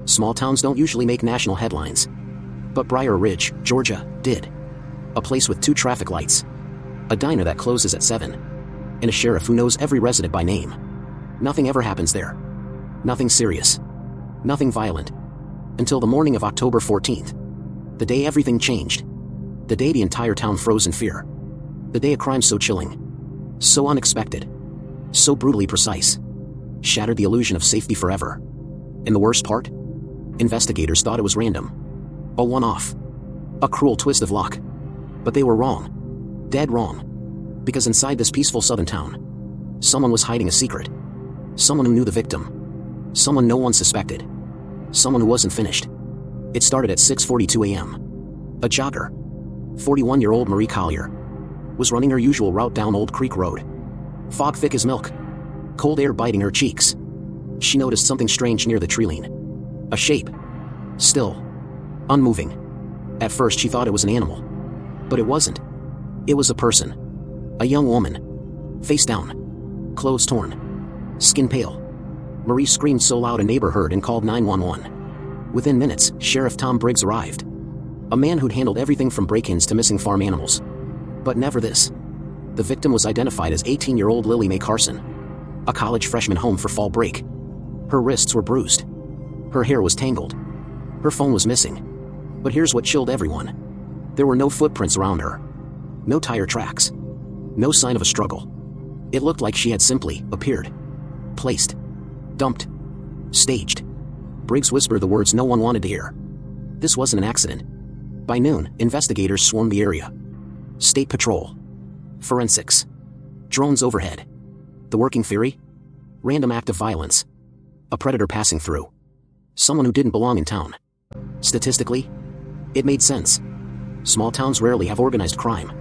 Small towns don't usually make national headlines. But Briar Ridge, Georgia, did. A place with 2 traffic lights. A diner that closes at 7. And a sheriff who knows every resident by name. Nothing ever happens there. Nothing serious. Nothing violent. Until the morning of October 14th. The day everything changed. The day the entire town froze in fear. The day a crime so chilling, so unexpected, so brutally precise, shattered the illusion of safety forever. And the worst part? Investigators thought it was random. A one-off. A cruel twist of luck. But they were wrong. Dead wrong. Because inside this peaceful southern town, someone was hiding a secret. Someone who knew the victim. Someone no one suspected. Someone who wasn't finished. It started at 6:42 a.m. A jogger, 41-year-old Marie Collier, was running her usual route down Old Creek Road. Fog thick as milk. Cold air biting her cheeks. She noticed something strange near the treeline. A shape. Still. Unmoving. At first she thought it was an animal. But it wasn't. It was a person. A young woman. Face down. Clothes torn. Skin pale. Marie screamed so loud a neighbor heard and called 911. Within minutes, Sheriff Tom Briggs arrived. A man who'd handled everything from break-ins to missing farm animals. But never this. The victim was identified as 18-year-old Lily Mae Carson, a college freshman home for fall break. Her wrists were bruised. Her hair was tangled. Her phone was missing. But here's what chilled everyone. There were no footprints around her. No tire tracks. No sign of a struggle. It looked like she had simply appeared. Placed. Dumped. Staged. Briggs whispered the words no one wanted to hear. This wasn't an accident. By noon, investigators swarmed the area. State Patrol. Forensics. Drones overhead. The working theory? Random act of violence. A predator passing through. Someone who didn't belong in town. Statistically, it made sense. Small towns rarely have organized crime.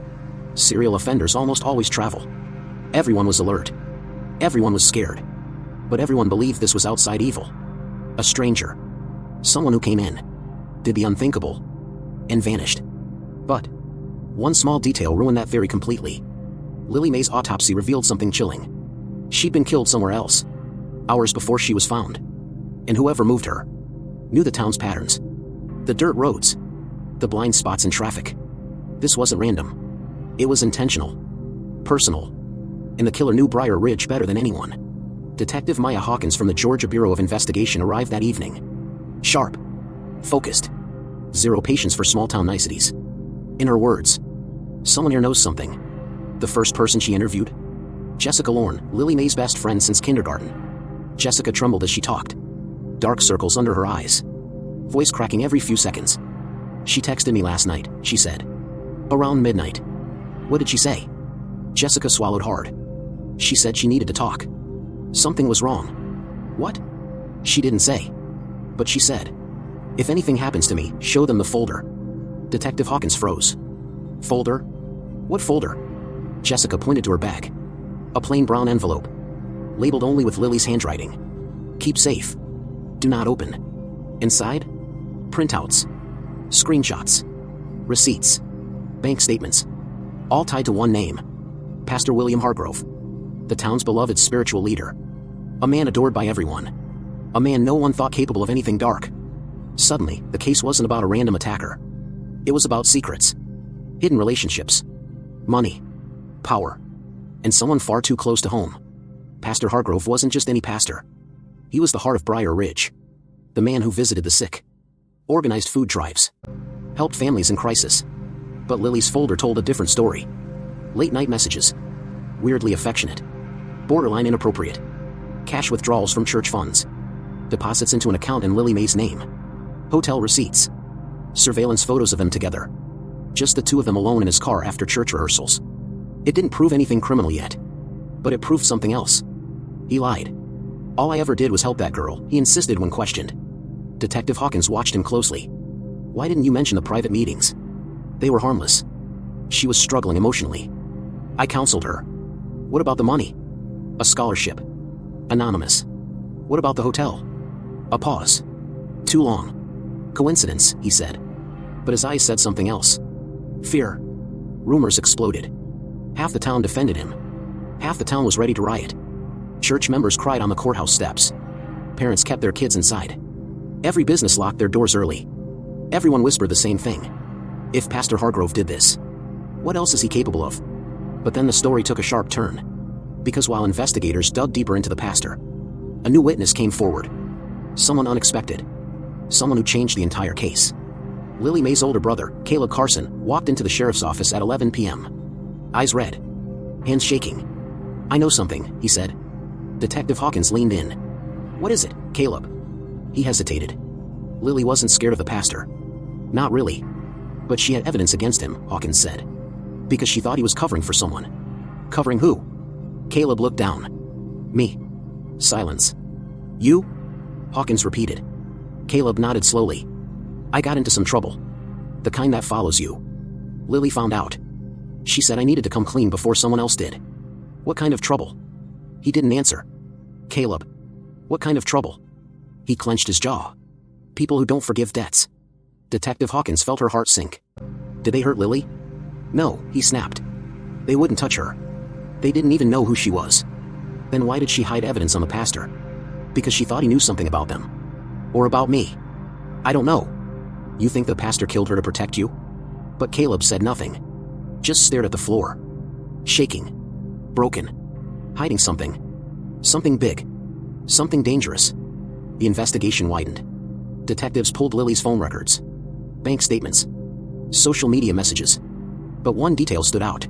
Serial offenders almost always travel. Everyone was alert. Everyone was scared. But everyone believed this was outside evil. A stranger. Someone who came in. Did the unthinkable. And vanished. But one small detail ruined that theory completely. Lily Mae's autopsy revealed something chilling. She'd been killed somewhere else. Hours before she was found. And whoever moved her knew the town's patterns. The dirt roads. The blind spots in traffic. This wasn't random. It was intentional. Personal. And the killer knew Briar Ridge better than anyone. Detective Maya Hawkins from the Georgia Bureau of Investigation arrived that evening. Sharp. Focused. Zero patience for small-town niceties. In her words, someone here knows something. The first person she interviewed? Jessica Lorne, Lily Mae's best friend since kindergarten. Jessica trembled as she talked. Dark circles under her eyes. Voice cracking every few seconds. She texted me last night, she said. Around midnight. What did she say? Jessica swallowed hard. She said she needed to talk. Something was wrong. What? She didn't say. But she said, if anything happens to me, show them the folder. Detective Hawkins froze. Folder? What folder? Jessica pointed to her bag. A plain brown envelope. Labeled only with Lily's handwriting. Keep safe. Do not open. Inside? Printouts. Screenshots. Receipts. Bank statements. All tied to one name. Pastor William Hargrove. The town's beloved spiritual leader. A man adored by everyone. A man no one thought capable of anything dark. Suddenly, the case wasn't about a random attacker. It was about secrets. Hidden relationships. Money. Power. And someone far too close to home. Pastor Hargrove wasn't just any pastor. He was the heart of Briar Ridge. The man who visited the sick. Organized food drives. Helped families in crisis. But Lily's folder told a different story. Late-night messages. Weirdly affectionate. Borderline inappropriate. Cash withdrawals from church funds. Deposits into an account in Lily Mae's name. Hotel receipts. Surveillance photos of them together. Just the two of them alone in his car after church rehearsals. It didn't prove anything criminal yet. But it proved something else. He lied. All I ever did was help that girl, he insisted when questioned. Detective Hawkins watched him closely. Why didn't you mention the private meetings? They were harmless. She was struggling emotionally. I counseled her. What about the money? A scholarship. Anonymous. What about the hotel? A pause. Too long. Coincidence, he said. But his eyes said something else. Fear. Rumors exploded. Half the town defended him. Half the town was ready to riot. Church members cried on the courthouse steps. Parents kept their kids inside. Every business locked their doors early. Everyone whispered the same thing. If Pastor Hargrove did this, what else is he capable of? But then the story took a sharp turn. Because while investigators dug deeper into the pastor, a new witness came forward. Someone unexpected. Someone who changed the entire case. Lily Mae's older brother, Caleb Carson, walked into the sheriff's office at 11 p.m. Eyes red. Hands shaking. "I know something," he said. Detective Hawkins leaned in. "What is it, Caleb?" He hesitated. Lily wasn't scared of the pastor. Not really. But she had evidence against him, Hawkins said. Because she thought he was covering for someone. Covering who? Caleb looked down. "Me." Silence. "You?" Hawkins repeated. Caleb nodded slowly. "I got into some trouble. The kind that follows you." Lily found out. She said I needed to come clean before someone else did. "What kind of trouble?" He didn't answer. "Caleb. What kind of trouble?" He clenched his jaw. "People who don't forgive debts." Detective Hawkins felt her heart sink. "Did they hurt Lily?" "No," he snapped. "They wouldn't touch her. They didn't even know who she was." "Then why did she hide evidence on the pastor?" "Because she thought he knew something about them. Or about me." "I don't know." "You think the pastor killed her to protect you?" But Caleb said nothing. Just stared at the floor. Shaking. Broken. Hiding something. Something big. Something dangerous. The investigation widened. Detectives pulled Lily's phone records. Bank statements. Social media messages. But one detail stood out.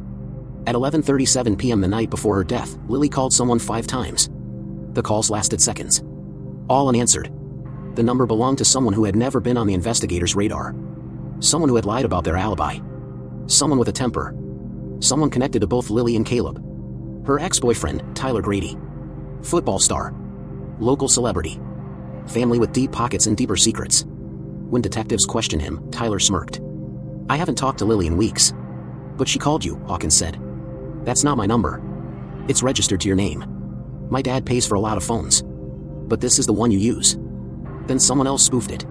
At 11:37 p.m. the night before her death, Lily called someone 5 times. The calls lasted seconds. All unanswered. The number belonged to someone who had never been on the investigators' radar. Someone who had lied about their alibi. Someone with a temper. Someone connected to both Lily and Caleb. Her ex-boyfriend, Tyler Grady. Football star. Local celebrity. Family with deep pockets and deeper secrets. When detectives questioned him, Tyler smirked. "I haven't talked to Lily in weeks." "But she called you," Hawkins said. "That's not my number. It's registered to your name. My dad pays for a lot of phones. But this is the one you use." Then someone else spoofed it.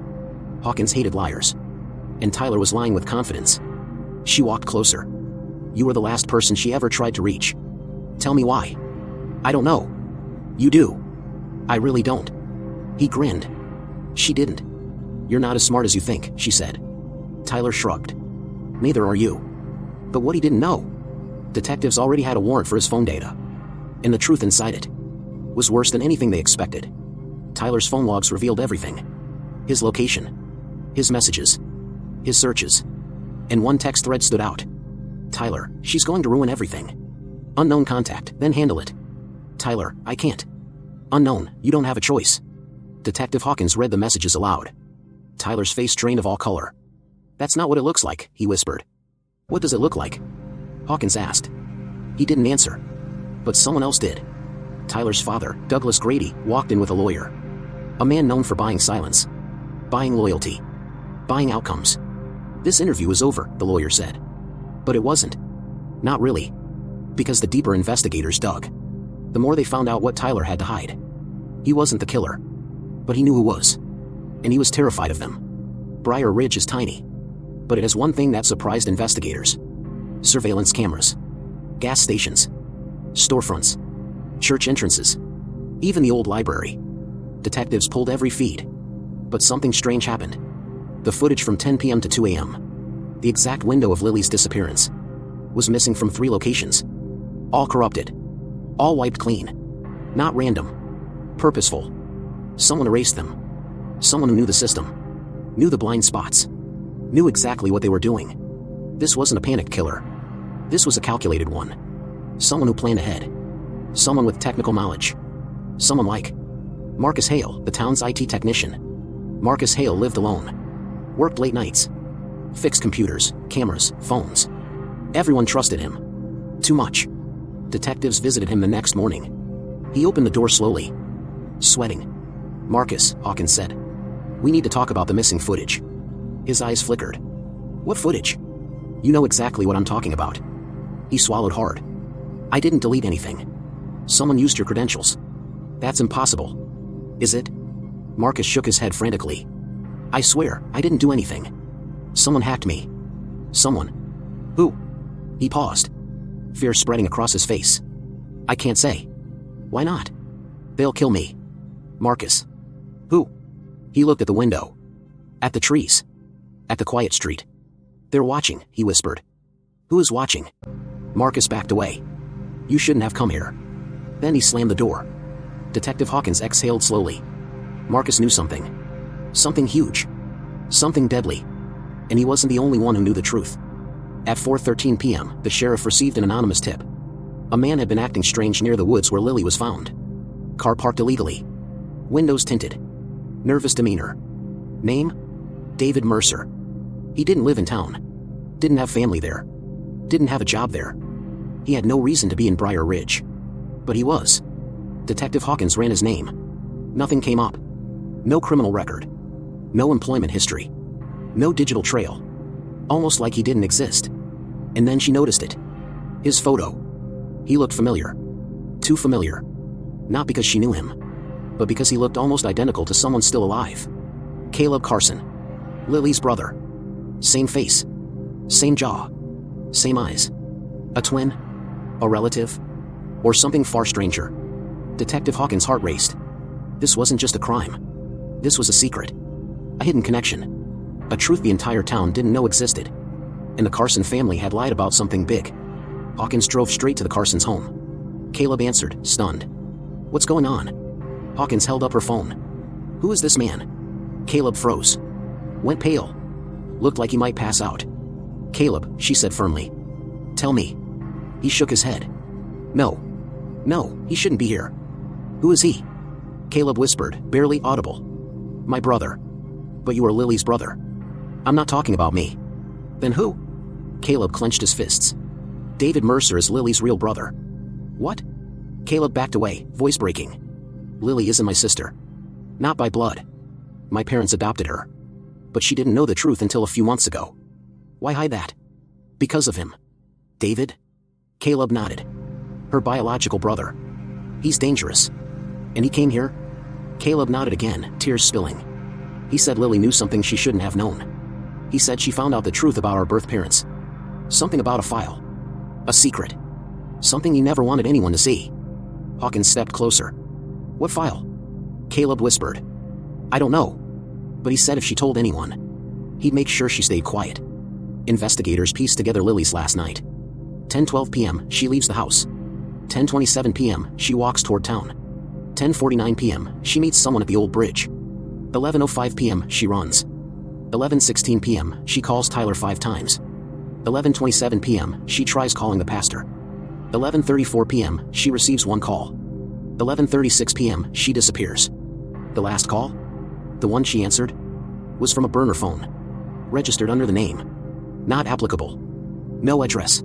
Hawkins hated liars. And Tyler was lying with confidence. She walked closer. "You were the last person she ever tried to reach. Tell me why." "I don't know." "You do." "I really don't." He grinned. She didn't. "You're not as smart as you think," she said. Tyler shrugged. "Neither are you." But what he didn't know? Detectives already had a warrant for his phone data. And the truth inside it was worse than anything they expected. Tyler's phone logs revealed everything. His location. His messages. His searches. And one text thread stood out. "Tyler, she's going to ruin everything. Unknown contact, then handle it." "Tyler, I can't." "Unknown, you don't have a choice." Detective Hawkins read the messages aloud. Tyler's face drained of all color. "That's not what it looks like," he whispered. "What does it look like?" Hawkins asked. He didn't answer. But someone else did. Tyler's father, Douglas Grady, walked in with a lawyer. A man known for buying silence. Buying loyalty. Buying outcomes. "This interview is over," the lawyer said. But it wasn't. Not really. Because the deeper investigators dug, the more they found out what Tyler had to hide. He wasn't the killer. But he knew who was. And he was terrified of them. Briar Ridge is tiny. But it has one thing that surprised investigators. Surveillance cameras. Gas stations. Storefronts. Church entrances. Even the old library. Detectives pulled every feed. But something strange happened. The footage from 10 p.m. to 2 a.m., the exact window of Lily's disappearance, was missing from 3 locations. All corrupted. All wiped clean. Not random. Purposeful. Someone erased them. Someone who knew the system. Knew the blind spots. Knew exactly what they were doing. This wasn't a panicked killer. This was a calculated one. Someone who planned ahead. Someone with technical knowledge. Someone like Marcus Hale, the town's IT technician. Marcus Hale lived alone. Worked late nights. Fixed computers, cameras, phones. Everyone trusted him. Too much. Detectives visited him the next morning. He opened the door slowly. Sweating. "Marcus," Hawkins said. "We need to talk about the missing footage." His eyes flickered. "What footage?" "You know exactly what I'm talking about." He swallowed hard. "I didn't delete anything. Someone used your credentials." "That's impossible." "Is it?" Marcus shook his head frantically. "I swear, I didn't do anything. Someone hacked me." "Someone? Who?" He paused. Fear spreading across his face. "I can't say." "Why not?" "They'll kill me." "Marcus." "Who?" He looked at the window. At the trees. At the quiet street. "They're watching," he whispered. "Who is watching?" Marcus backed away. "You shouldn't have come here." Then he slammed the door. Detective Hawkins exhaled slowly. Marcus knew something. Something huge. Something deadly. And he wasn't the only one who knew the truth. At 4:13 p.m., the sheriff received an anonymous tip. A man had been acting strange near the woods where Lily was found. Car parked illegally. Windows tinted. Nervous demeanor. Name? David Mercer. He didn't live in town. Didn't have family there. Didn't have a job there. He had no reason to be in Briar Ridge. But he was. Detective Hawkins ran his name. Nothing came up. No criminal record. No employment history. No digital trail. Almost like he didn't exist. And then she noticed it. His photo. He looked familiar. Too familiar. Not because she knew him, but because he looked almost identical to someone still alive. Caleb Carson. Lily's brother. Same face. Same jaw. Same eyes. A twin? A relative? Or something far stranger? Detective Hawkins' heart raced. This wasn't just a crime. This was a secret. A hidden connection. A truth the entire town didn't know existed. And the Carson family had lied about something big. Hawkins drove straight to the Carsons' home. Caleb answered, stunned. "What's going on?" Hawkins held up her phone. "Who is this man?" Caleb froze. Went pale. Looked like he might pass out. "Caleb," she said firmly. "Tell me." He shook his head. No. No, he shouldn't be here." "Who is he?" Caleb whispered, barely audible. "My brother." "But you are Lily's brother." "I'm not talking about me." "Then who?" Caleb clenched his fists. "David Mercer is Lily's real brother." "What?" Caleb backed away, voice breaking. "Lily isn't my sister. Not by blood. My parents adopted her. But she didn't know the truth until a few months ago." "Why hide that?" "Because of him." "David?" Caleb nodded. "Her biological brother. He's dangerous." "And he came here?" Caleb nodded again, tears spilling. "He said Lily knew something she shouldn't have known. He said she found out the truth about our birth parents. Something about a file. A secret. Something he never wanted anyone to see." Hawkins stepped closer. "What file?" Caleb whispered. "I don't know. But he said if she told anyone, he'd make sure she stayed quiet." Investigators pieced together Lily's last night. 10:12 p.m., she leaves the house. 10:27 p.m., she walks toward town. 10:49 p.m., she meets someone at the old bridge. 11:05 p.m., she runs. 11:16 p.m., she calls Tyler 5 times. 11:27 p.m., she tries calling the pastor. 11:34 p.m., she receives one call. 11:36 p.m., she disappears. The last call? The one she answered? Was from a burner phone. Registered under the name. Not applicable. No address.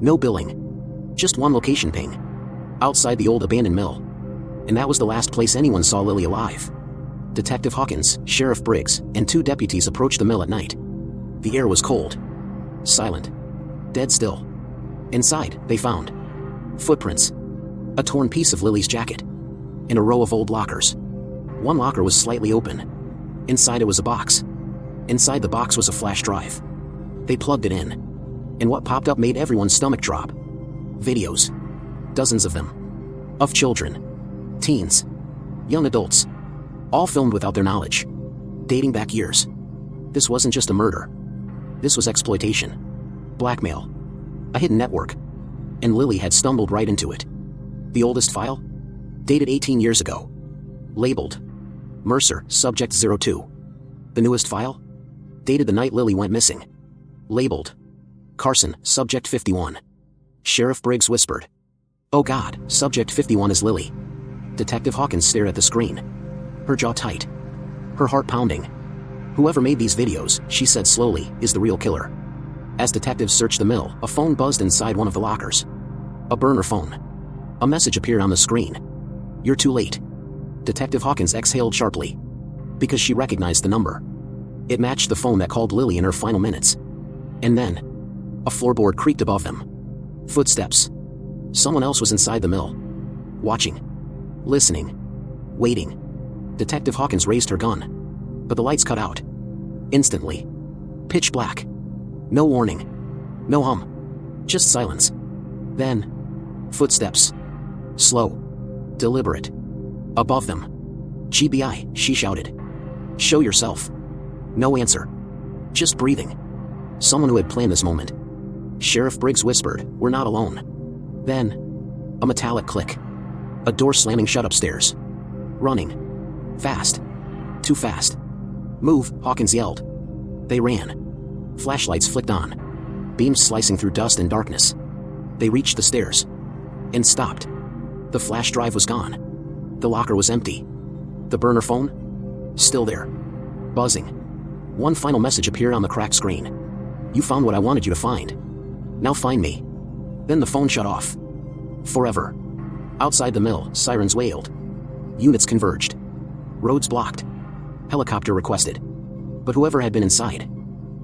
No billing. Just one location ping. Outside the old abandoned mill. And that was the last place anyone saw Lily alive. Detective Hawkins, Sheriff Briggs, and 2 deputies approached the mill at night. The air was cold. Silent. Dead still. Inside, they found footprints. A torn piece of Lily's jacket. And a row of old lockers. One locker was slightly open. Inside it was a box. Inside the box was a flash drive. They plugged it in. And what popped up made everyone's stomach drop. Videos. Dozens of them. Of children. Teens. Young adults. All filmed without their knowledge. Dating back years. This wasn't just a murder. This was exploitation. Blackmail. A hidden network. And Lily had stumbled right into it. The oldest file? Dated 18 years ago. Labeled Mercer, Subject 02. The newest file? Dated the night Lily went missing. Labeled Carson, Subject 51. Sheriff Briggs whispered. "Oh God, Subject 51 is Lily." Detective Hawkins stared at the screen. Her jaw tight. Her heart pounding. "Whoever made these videos," she said slowly, "is the real killer." As detectives searched the mill, a phone buzzed inside one of the lockers. A burner phone. A message appeared on the screen. "You're too late." Detective Hawkins exhaled sharply. Because she recognized the number. It matched the phone that called Lily in her final minutes. And then, a floorboard creaked above them. Footsteps. Someone else was inside the mill. Watching. Listening. Waiting. Detective Hawkins raised her gun. But the lights cut out. Instantly. Pitch black. No warning. No hum. Just silence. Then, footsteps. Slow. Deliberate. Above them. "GBI," she shouted. Show yourself. No answer. Just breathing. Someone who had planned this moment. Sheriff Briggs whispered, "We're not alone." Then, a metallic click. A door slamming shut upstairs. Running. Fast. Too fast. "Move," Hawkins yelled. They ran. Flashlights flicked on. Beams slicing through dust and darkness. They reached the stairs. And stopped. The flash drive was gone. The locker was empty. The burner phone? Still there. Buzzing. One final message appeared on the cracked screen. "You found what I wanted you to find. Now find me." Then the phone shut off. Forever. Outside the mill, sirens wailed. Units converged. Roads blocked. Helicopter requested. But whoever had been inside,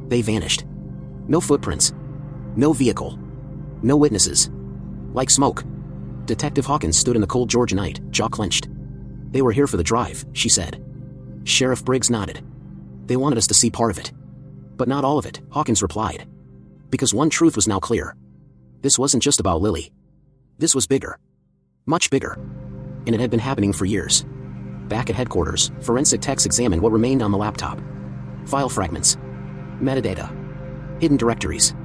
they vanished. No footprints. No vehicle. No witnesses. Like smoke. Detective Hawkins stood in the cold Georgia night, jaw clenched. "They were here for the drive," she said. Sheriff Briggs nodded. "They wanted us to see part of it. But not all of it," Hawkins replied. Because one truth was now clear. This wasn't just about Lily. This was bigger. Much bigger. And it had been happening for years. Back at headquarters, forensic techs examined what remained on the laptop. File fragments. Metadata. Hidden directories.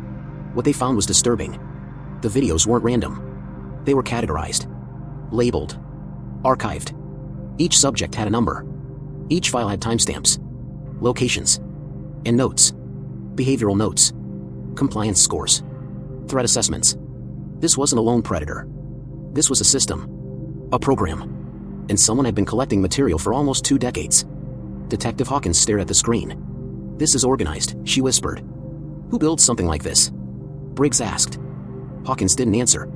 What they found was disturbing. The videos weren't random. They were categorized. Labeled. Archived. Each subject had a number. Each file had timestamps. Locations. And notes. Behavioral notes. Compliance scores. Threat assessments. This wasn't a lone predator. This was a system. A program. And someone had been collecting material for almost 2 decades. Detective Hawkins stared at the screen. "This is organized," she whispered. "Who builds something like this?" Briggs asked. Hawkins didn't answer.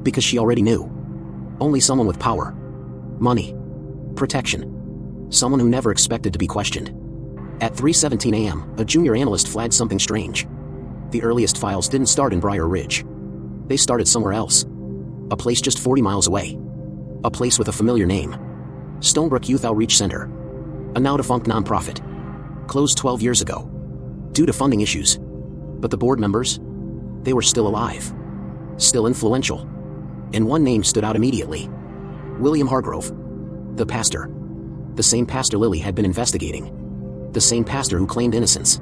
Because she already knew. Only someone with power. Money. Protection. Someone who never expected to be questioned. At 3:17 a.m., a junior analyst flagged something strange. The earliest files didn't start in Briar Ridge. They started somewhere else. A place just 40 miles away. A place with a familiar name. Stonebrook Youth Outreach Center. A now-defunct nonprofit. Closed 12 years ago. Due to funding issues. But the board members? They were still alive. Still influential. And one name stood out immediately. William Hargrove. The pastor. The same pastor Lily had been investigating. The same pastor who claimed innocence.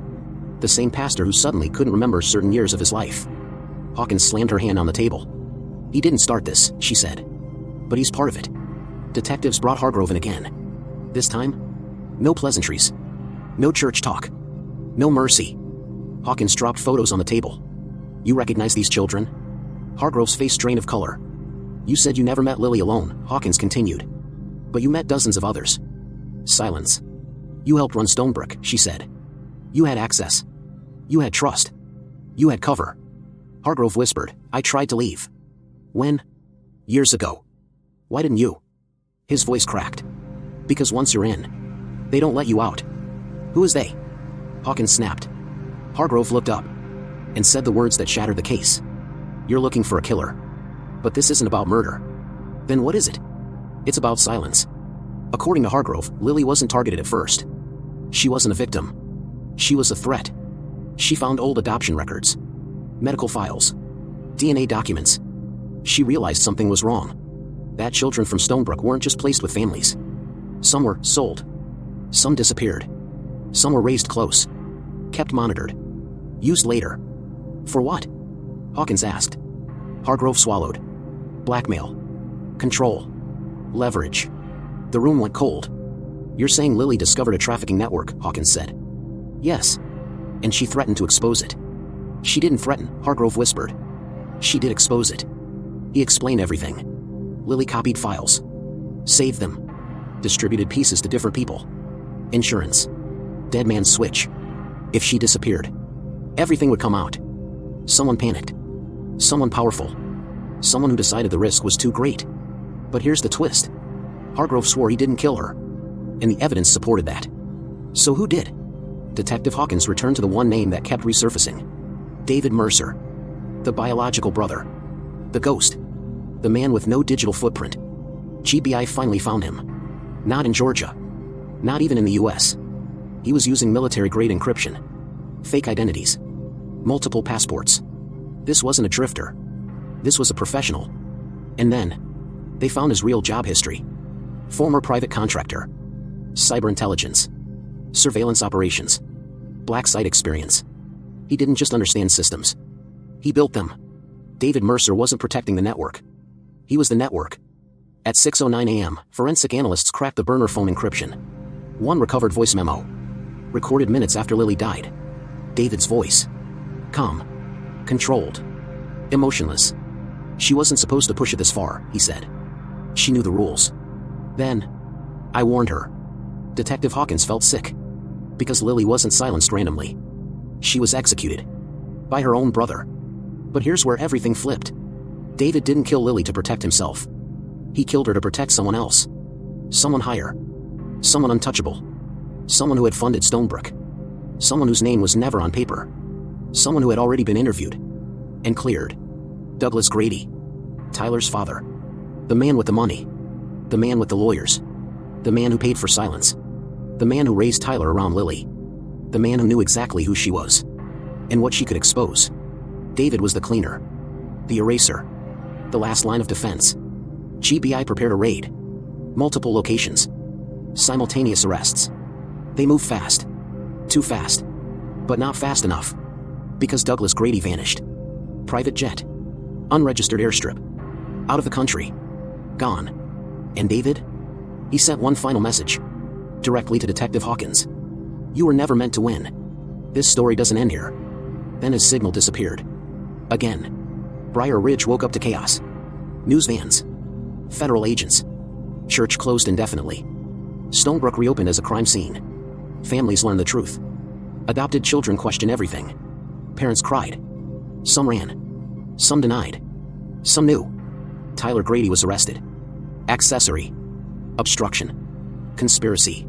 The same pastor who suddenly couldn't remember certain years of his life. Hawkins slammed her hand on the table. "He didn't start this," she said. "But he's part of it." Detectives brought Hargrove in again. This time, no pleasantries. No church talk. No mercy. Hawkins dropped photos on the table. "You recognize these children?" Hargrove's face drained of color. "You said you never met Lily alone," Hawkins continued. "But you met dozens of others." Silence. "You helped run Stonebrook," she said. "You had access. You had trust. You had cover." Hargrove whispered, "I tried to leave." "When?" "Years ago." "Why didn't you?" His voice cracked. "Because once you're in, they don't let you out." "Who is they?" Hawkins snapped. Hargrove looked up and said the words that shattered the case. "You're looking for a killer. But this isn't about murder." "Then what is it?" "It's about silence." According to Hargrove, Lily wasn't targeted at first. She wasn't a victim. She was a threat. She found old adoption records. Medical files. DNA documents. She realized something was wrong. That children from Stonebrook weren't just placed with families. Some were sold. Some disappeared. Some were raised close. Kept monitored. Used later. For what? Hawkins asked. Hargrove swallowed. Blackmail. Control. Leverage. The room went cold. "You're saying Lily discovered a trafficking network," Hawkins said. "Yes. And she threatened to expose it." "She didn't threaten," Hargrove whispered. "She did expose it." He explained everything. Lily copied files. Saved them. Distributed pieces to different people. Insurance. Dead man's switch. If she disappeared, everything would come out. Someone panicked. Someone powerful. Someone who decided the risk was too great. But here's the twist. Hargrove swore he didn't kill her. And the evidence supported that. So who did? Detective Hawkins returned to the one name that kept resurfacing. David Mercer. The biological brother. The ghost. The man with no digital footprint. GBI finally found him. Not in Georgia. Not even in the US. He was using military-grade encryption. Fake identities. Multiple passports. This wasn't a drifter. This was a professional. And then, they found his real job history. Former private contractor. Cyber intelligence. Surveillance operations. Black site experience. He didn't just understand systems. He built them. David Mercer wasn't protecting the network. He was the network. At 6:09 a.m., forensic analysts cracked the burner phone encryption. One recovered voice memo. Recorded minutes after Lily died. David's voice. Calm. Controlled. Emotionless. She wasn't supposed to push it this far, he said. She knew the rules. Then, I warned her. Detective Hawkins felt sick. Because Lily wasn't silenced randomly. She was executed. By her own brother. But here's where everything flipped. David didn't kill Lily to protect himself. He killed her to protect someone else. Someone higher. Someone untouchable. Someone who had funded Stonebrook. Someone whose name was never on paper. Someone who had already been interviewed. And cleared. Douglas Grady. Tyler's father. The man with the money. The man with the lawyers. The man who paid for silence. The man who raised Tyler around Lily. The man who knew exactly who she was. And what she could expose. David was the cleaner. The eraser. The last line of defense. GBI prepared a raid. Multiple locations. Simultaneous arrests. They moved fast. Too fast. But not fast enough. Because Douglas Grady vanished. Private jet. Unregistered airstrip. Out of the country. Gone. And David? He sent one final message. Directly to Detective Hawkins. You were never meant to win. This story doesn't end here. Then his signal disappeared. Again. Briar Ridge woke up to chaos. News vans. Federal agents. Church closed indefinitely. Stonebrook reopened as a crime scene. Families learned the truth. Adopted children questioned everything. Parents cried. Some ran. Some denied. Some knew. Tyler Grady was arrested. Accessory. Obstruction. Conspiracy.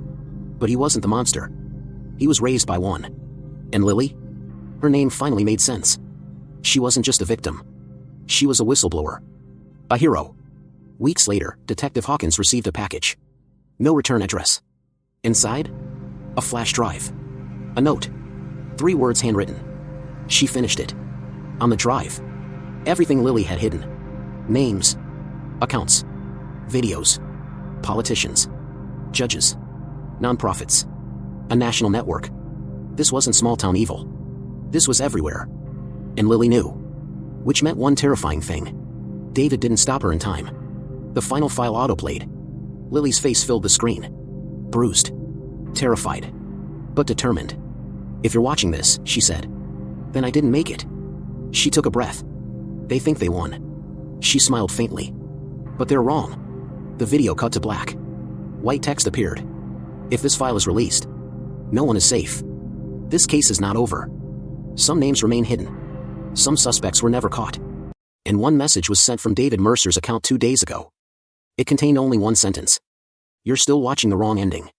But he wasn't the monster. He was raised by one. And Lily? Her name finally made sense. She wasn't just a victim. She was a whistleblower. A hero. Weeks later, Detective Hawkins received a package. No return address. Inside? A flash drive. A note. 3 words handwritten. She finished it. On the drive. Everything Lily had hidden. Names. Accounts. Videos. Politicians. Judges. Nonprofits. A national network. This wasn't small-town evil. This was everywhere. And Lily knew. Which meant one terrifying thing. David didn't stop her in time. The final file autoplayed. Lily's face filled the screen. Bruised. Terrified. But determined. If you're watching this, she said. Then I didn't make it. She took a breath. They think they won. She smiled faintly. But they're wrong. The video cut to black. White text appeared. If this file is released, no one is safe. This case is not over. Some names remain hidden. Some suspects were never caught. And one message was sent from David Mercer's account 2 days ago. It contained only one sentence. You're still watching the wrong ending.